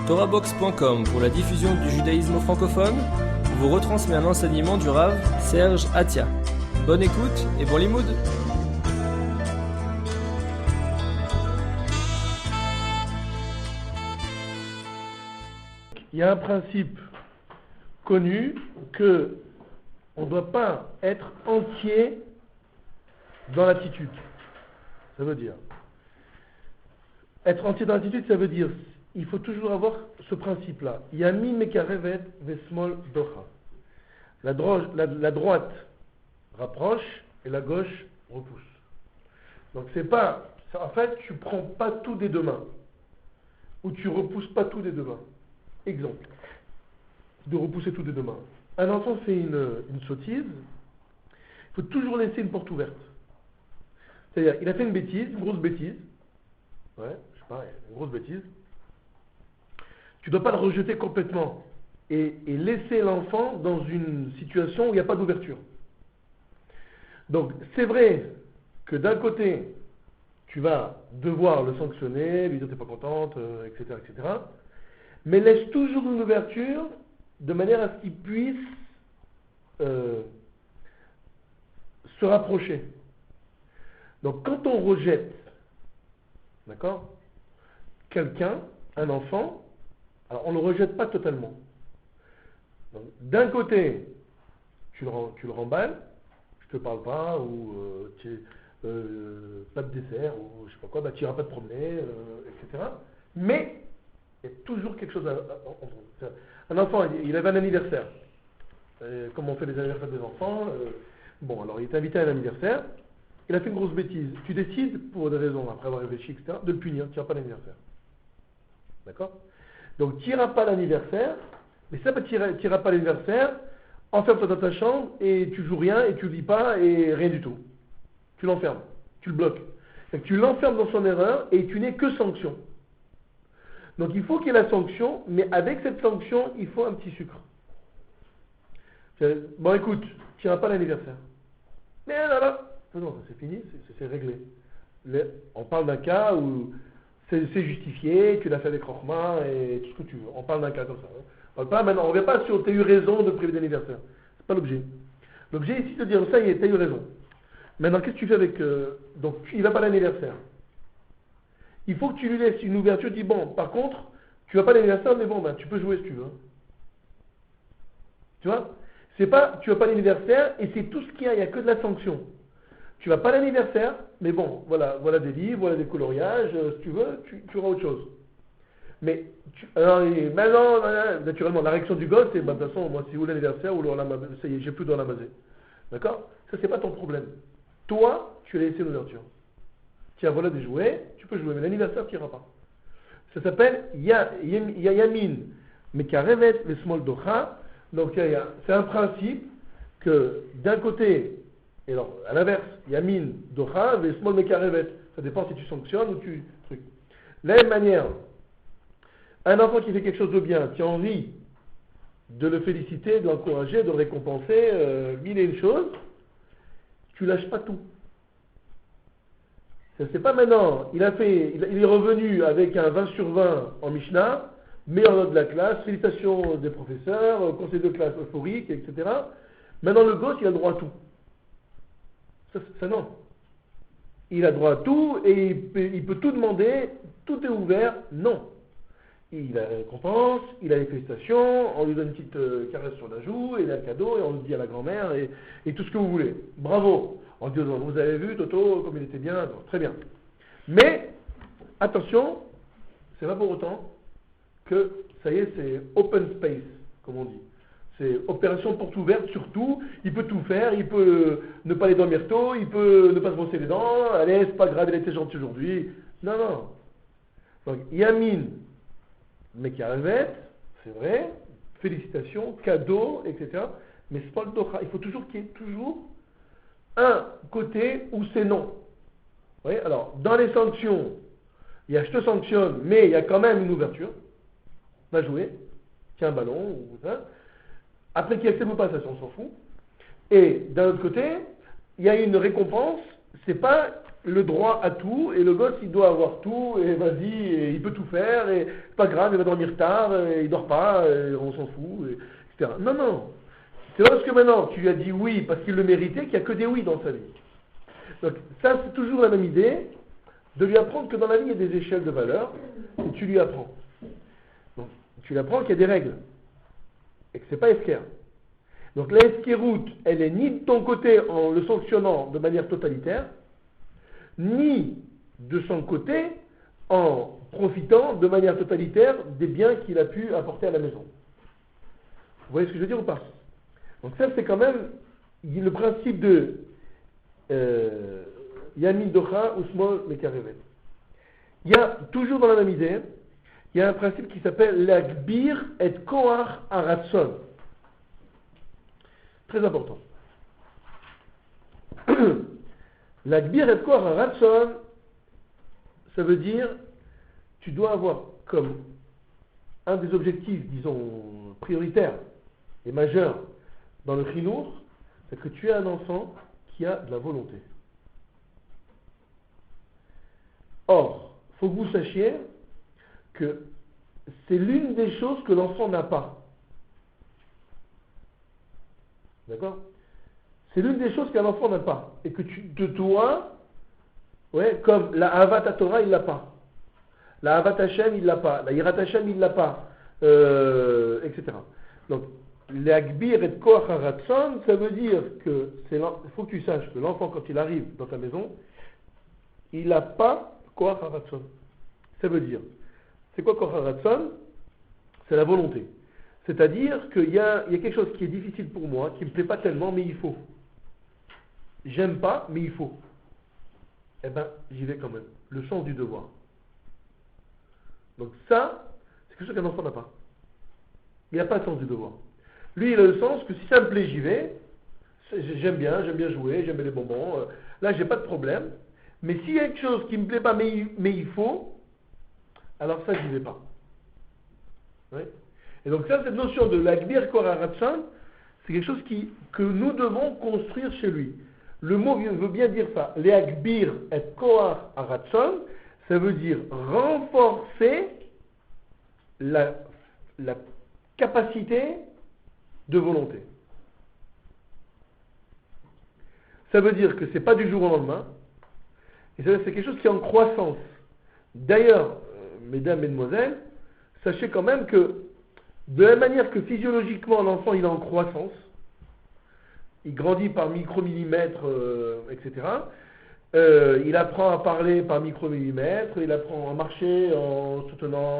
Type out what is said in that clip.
TorahBox.com pour la diffusion du judaïsme francophone vous retransmet un enseignement du Rav Serge Atia. Bonne écoute et bon limoud. Il y a un principe connu que on ne doit pas être entier dans l'attitude. Ça veut dire être entier dans l'attitude, ça veut dire il faut toujours avoir ce principe-là. Yamin mekarevet vesmol docha. La droite rapproche et la gauche repousse. Donc c'est pas, en fait, tu prends pas tout des deux mains ou tu repousses pas tout des deux mains. Exemple de repousser tout des deux mains. Un enfant fait une sottise, il faut toujours laisser une porte ouverte. C'est-à-dire, il a fait une bêtise, une grosse bêtise. Ouais, je sais pas, une grosse bêtise. Tu ne dois pas le rejeter complètement et laisser l'enfant dans une situation où il n'y a pas d'ouverture. Donc, c'est vrai que d'un côté, tu vas devoir le sanctionner, lui dire t'es pas contente, etc., etc. Mais laisse toujours une ouverture de manière à ce qu'il puisse se rapprocher. Donc, quand on rejette, d'accord, quelqu'un, un enfant, alors on ne le rejette pas totalement. Donc, d'un côté, tu le remballes, je te parle pas, ou pas de dessert, ou je sais pas quoi, tu n'iras pas te promener, etc. Mais il y a toujours quelque chose à un enfant, il avait un anniversaire. Comme on fait les anniversaires des enfants, bon, alors il est invité à un anniversaire, il a fait une grosse bêtise. Tu décides, pour des raisons, après avoir réfléchi, etc., de le punir, tu n'iras pas à l'anniversaire. D'accord? Donc tu n'iras pas à l'anniversaire, mais ça, tu n'iras pas à l'anniversaire, enferme-toi dans ta chambre, et tu joues rien, et tu ne lis pas, et rien du tout. Tu l'enfermes, tu le bloques. Donc, tu l'enfermes dans son erreur, et tu n'es que sanction. Donc il faut qu'il y ait la sanction, mais avec cette sanction, il faut un petit sucre. Bon écoute, tu n'iras pas à l'anniversaire. Mais là, non, c'est fini, c'est réglé. On parle d'un cas où c'est justifié, tu l'as fait avec Rochma et tout ce que tu veux. On parle d'un cas comme ça. On ne revient pas sur tu as eu raison de prévu d'anniversaire. C'est pas l'objet. L'objet ici, c'est de dire ça y est, tu as eu raison. Maintenant, qu'est-ce que tu fais avec. Donc, il ne va pas à l'anniversaire. Il faut que tu lui laisses une ouverture, tu dis bon, par contre, tu vas pas à l'anniversaire, mais bon, tu peux jouer si tu veux. Tu vois? C'est pas, tu vas pas à l'anniversaire et c'est tout ce qu'il y a, il n'y a que de la sanction. Tu vas pas à l'anniversaire, mais bon, voilà des livres, voilà des coloriages, si tu veux, tu auras autre chose. Mais, maintenant, naturellement, la réaction du gosse, c'est, de toute façon, moi, si vous voulez l'anniversaire, ou ça y est, j'ai plus dans la masée. D'accord? Ça, c'est pas ton problème. Toi, tu as laissé une ouverture. Tu as volé des jouets, tu peux jouer, mais l'anniversaire, tu n'iras pas. Ça s'appelle Yamin Mekarevet Vesmol Docha. Donc, c'est un principe que, d'un côté, et alors, à l'inverse, Yamin Docha, Vesmol Mekarevet. Ça dépend si tu sanctionnes ou tu trucs. De la même manière, un enfant qui fait quelque chose de bien, tu as envie de le féliciter, de l'encourager, de le récompenser, mille et une choses, tu lâches pas tout. C'est pas maintenant, il est revenu avec un 20 sur 20 en Mishnah, meilleur note de la classe, félicitations des professeurs, conseil de classe euphorique, etc. Maintenant le gosse, il a droit à tout. Ça non. Il a droit à tout et il peut tout demander, tout est ouvert, non. Il a la récompense, il a les félicitations, on lui donne une petite caresse sur la joue, et il a le cadeau, et on le dit à la grand-mère, et tout ce que vous voulez. Bravo. En disant, vous avez vu Toto, comme il était bien, très bien. Mais, attention, c'est pas pour autant que, ça y est, c'est open space, comme on dit. C'est opération porte ouverte, surtout, il peut tout faire, il peut ne pas aller dormir tôt, il peut ne pas se brosser les dents, allez, c'est pas grave, il était gentil aujourd'hui. Non. Donc, Yamin, Mekarevet, c'est vrai, félicitations, cadeaux, etc. Mais c'est pas le docha. Il faut toujours qu'il y ait toujours un côté où c'est non. Vous voyez? Alors, dans les sanctions, il y a je te sanctionne, mais il y a quand même une ouverture. Va jouer, tiens un ballon, ou ça. Après qu'il accepte ou pas, ça on s'en fout. Et d'un autre côté, il y a une récompense, c'est pas le droit à tout, et le gosse il doit avoir tout, et vas-y, et il peut tout faire, et c'est pas grave, il va dormir tard, et il dort pas, et on s'en fout, etc. Non, non. C'est parce que maintenant tu lui as dit oui parce qu'il le méritait qu'il n'y a que des oui dans sa vie. Donc ça c'est toujours la même idée, de lui apprendre que dans la vie il y a des échelles de valeur, et tu lui apprends. Donc tu lui apprends qu'il y a des règles, et que c'est pas esquerre. Donc la esquerroute, elle est ni de ton côté en le sanctionnant de manière totalitaire, ni de son côté en profitant de manière totalitaire des biens qu'il a pu apporter à la maison. Vous voyez ce que je veux dire ou pas? Donc ça c'est quand même le principe de Yamin Docha ou Smol Mekarevet. Il y a toujours dans la même idée, il y a un principe qui s'appelle l'Agbir et Koach Aratson. Très important. L'Agbir et Koach Aratson, ça veut dire tu dois avoir comme un des objectifs, disons, prioritaires et majeurs dans le chinour, c'est que tu es un enfant qui a de la volonté. Or, il faut que vous sachiez que c'est l'une des choses que l'enfant n'a pas. D'accord? C'est l'une des choses qu'un enfant n'a pas. Et que tu te dois, comme la Avat Torah, il l'a pas. La Avat Hashem, il l'a pas. La Yirat Hashem, il l'a pas. Etc. Donc, l'Agbir et Koach Haratson, ça veut dire que il faut que tu saches que l'enfant, quand il arrive dans ta maison, il n'a pas Koach Haratson. Ça veut dire, c'est quoi Koach Haratson? C'est la volonté. C'est-à-dire qu'il y a quelque chose qui est difficile pour moi, qui ne me plaît pas tellement, mais il faut. J'aime pas, mais il faut. Eh bien, j'y vais quand même. Le sens du devoir. Donc ça, c'est quelque chose qu'un enfant n'a pas. Il n'y a pas de sens du devoir. Lui, il a le sens que si ça me plaît, j'y vais. J'aime bien jouer, j'aime bien les bonbons. Là, j'ai pas de problème. Mais s'il y a quelque chose qui me plaît pas, mais il faut, alors ça, j'y vais pas. Oui. Et donc ça, cette notion de l'Agbir Koach Haratson, c'est quelque chose que nous devons construire chez lui. Le mot veut bien dire ça. L'Agbir et Koach Haratson, ça veut dire renforcer la capacité de volonté. Ça veut dire que c'est pas du jour au lendemain, et c'est quelque chose qui est en croissance. D'ailleurs, mesdames, mesdemoiselles, sachez quand même que de la manière que physiologiquement l'enfant il est en croissance, il grandit par micromillimètres, etc. Il apprend à parler par micromillimètres, il apprend à marcher en soutenant